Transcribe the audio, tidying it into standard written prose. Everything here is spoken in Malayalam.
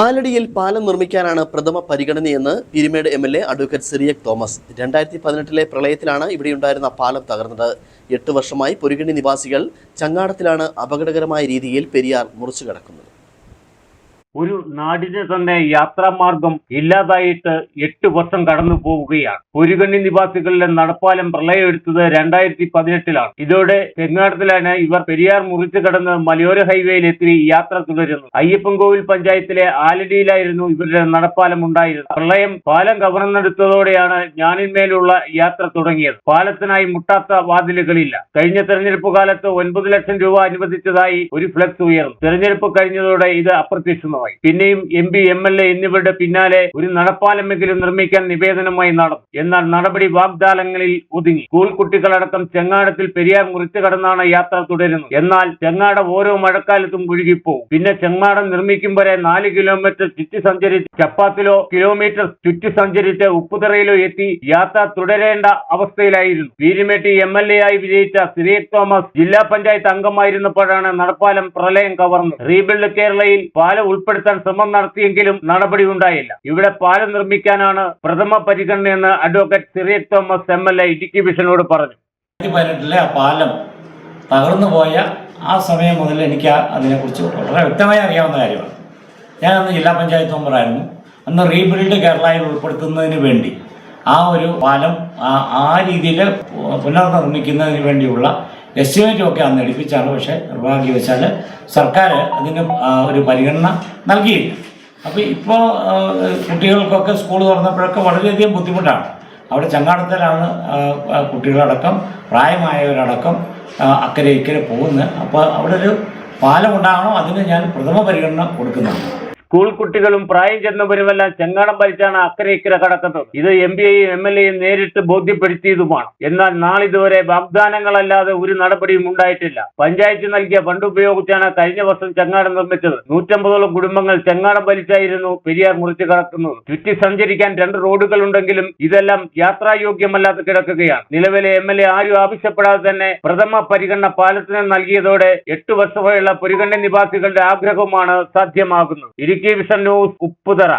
ആലടിയിൽ പാലം നിർമ്മിക്കാനാണ് പ്രഥമ പരിഗണനയെന്ന് പീരുമേട് എം.എൽ.എ. അഡ്വക്കേറ്റ് സിറിയക് തോമസ്. 2018 പ്രളയത്തിലാണ് ഇവിടെയുണ്ടായിരുന്ന പാലം തകർന്നത്. 8 വർഷമായി പൊരുകണി നിവാസികൾ ചങ്ങാടത്തിലാണ് അപകടകരമായ രീതിയിൽ പെരിയാർ മുറിച്ചു കടക്കുന്നത്. ഒരു നാടിന് തന്നെ യാത്രാമാർഗം ഇല്ലാതായിട്ട് 8 വർഷം കടന്നു പോവുകയാണ്. പൊരുകണ്ണി നിവാസികളുടെ നടപ്പാലം പ്രളയം എടുത്തത് 2018-ലാണ്. ഇതോടെ ചെങ്ങാടത്തിലാണ് ഇവർ പെരിയാർ മുറിച്ചു കടന്ന് മലയോര ഹൈവേയിലെത്തി യാത്ര തുടരുന്നു. അയ്യപ്പൻകോവിൽ പഞ്ചായത്തിലെ ആലടിയിലായിരുന്നു ഇവരുടെ നടപ്പാലം ഉണ്ടായിരുന്നത്. പ്രളയം പാലം കവർന്നെടുത്തതോടെയാണ് ഞാനിന്മേലുള്ള യാത്ര തുടങ്ങിയത്. പാലത്തിനായി മുട്ടാത്ത വാതിലുകളില്ല. കഴിഞ്ഞ തെരഞ്ഞെടുപ്പ് കാലത്ത് 9 ലക്ഷം രൂപ അനുവദിച്ചതായി ഒരു ഫ്ലക്സ് ഉയർന്നു. തെരഞ്ഞെടുപ്പ് കഴിഞ്ഞതോടെ ഇത് അപ്രത്യക്ഷമായി. പിന്നെയും MP, MLA എന്നിവരുടെ പിന്നാലെ ഒരു നടപ്പാലമെങ്കിലും നിർമ്മിക്കാൻ നിവേദനമായി നടന്നു. എന്നാൽ നടപടി വാഗ്ദാനങ്ങളിൽ ഒതുങ്ങി. സ്കൂൾ കുട്ടികളടക്കം ചെങ്ങാടത്തിൽ പെരിയാർ മുറിച്ചു കടന്നാണ് യാത്ര തുടരുന്നത്. എന്നാൽ ചെങ്ങാടം ഓരോ മഴക്കാലത്തും ഒഴുകിപ്പോകും. പിന്നെ ചെങ്ങാടം നിർമ്മിക്കും വരെ 4 കിലോമീറ്റർ ചുറ്റി സഞ്ചരിച്ച് ചപ്പാത്തിലോ കിലോമീറ്റർ ചുറ്റി സഞ്ചരിച്ച് ഉപ്പുതറയിലോ എത്തി യാത്ര തുടരേണ്ട അവസ്ഥയിലായിരുന്നു. പീരുമേട് MLA ആയി വിജയിച്ച സിറിയക് തോമസ് ജില്ലാ പഞ്ചായത്ത് അംഗമായിരുന്നപ്പോഴാണ് നടപ്പാലം പ്രളയം കവർന്നത്. റീബിൽഡ് കേരളയിൽ പാലം ഉൾപ്പെടുത്താൻ ശ്രമം നടത്തിയെങ്കിലും നടപടി ഉണ്ടായില്ല. ഇവിടെ പാലം നിർമ്മിക്കാനാണ് പ്രഥമ പരിഗണനയെന്ന് അഡ്വക്കേറ്റ് സിറിയക് തോമസ് MLA ഇടുക്കി വിഷനോട് പറഞ്ഞു. 2018 ആ പാലം തകർന്നു പോയ ആ സമയം മുതൽ എനിക്ക് അതിനെക്കുറിച്ച് വളരെ വ്യക്തമായി അറിയാവുന്ന കാര്യമാണ്. ഞാൻ അന്ന് ജില്ലാ പഞ്ചായത്ത് മെമ്പറായിരുന്നു. അന്ന് റീബിൽഡ് കേരളയിൽ ഉൾപ്പെടുത്തുന്നതിന് വേണ്ടി ആ ഒരു പാലം ആ രീതിയിൽ പുനർനിർമ്മിക്കുന്നതിന് വേണ്ടിയുള്ള എസ്റ്റിമേറ്റും ഒക്കെ അന്ന് എടുപ്പിച്ചാണ്. പക്ഷേ നിർഭാഗ്യവശാൽ സർക്കാർ അതിന് ഒരു പരിഗണന നൽകിയില്ല. അപ്പോൾ ഇപ്പോൾ കുട്ടികൾക്കൊക്കെ സ്കൂൾ തുറന്നപ്പോഴൊക്കെ വളരെയധികം ബുദ്ധിമുട്ടാണ്. അവിടെ ചങ്ങാടത്തിലാണ് കുട്ടികളടക്കം പ്രായമായവരടക്കം അക്കരെ ഇക്കരെ പോകുന്നത്. അപ്പോൾ അവിടെ ഒരു പാലം ഉണ്ടാകണം. അതിന് ഞാൻ പ്രഥമ പരിഗണന കൊടുക്കുന്നുണ്ട്. സ്കൂൾ കുട്ടികളും പ്രായം ചെന്നവരുമെല്ലാം ചെങ്ങാടം ഭരിച്ചാണ് അക്കരെ ഇക്കരെ കടക്കുന്നത്. ഇത് MP-യും MLA-യും നേരിട്ട് ബോധ്യപ്പെടുത്തിയതുമാണ്. എന്നാൽ നാളിതുവരെ വാഗ്ദാനങ്ങളല്ലാതെ ഒരു നടപടിയും ഉണ്ടായിട്ടില്ല. പഞ്ചായത്ത് നൽകിയ ഫണ്ട് ഉപയോഗിച്ചാണ് കഴിഞ്ഞ വർഷം ചെങ്ങാടം നിർമ്മിച്ചത്. 150ഓളം കുടുംബങ്ങൾ ചെങ്ങാടം ഭരിച്ചായിരുന്നു പെരിയാർ മുറിച്ചു കടക്കുന്നത്. ചുറ്റി സഞ്ചരിക്കാൻ 2 റോഡുകൾ ഉണ്ടെങ്കിലും ഇതെല്ലാം യാത്രായോഗ്യമല്ലാതെ കിടക്കുകയാണ്. നിലവിലെ MLA ആരും ആവശ്യപ്പെടാതെ തന്നെ പ്രഥമ പരിഗണന പാലത്തിന് നൽകിയതോടെ 8 വർഷമായുള്ള പൊരുകണ്ണി നിവാസികളുടെ ആഗ്രഹമാണ് സാധ്യമാകുന്നത്. Idukki vision news, Upputhara.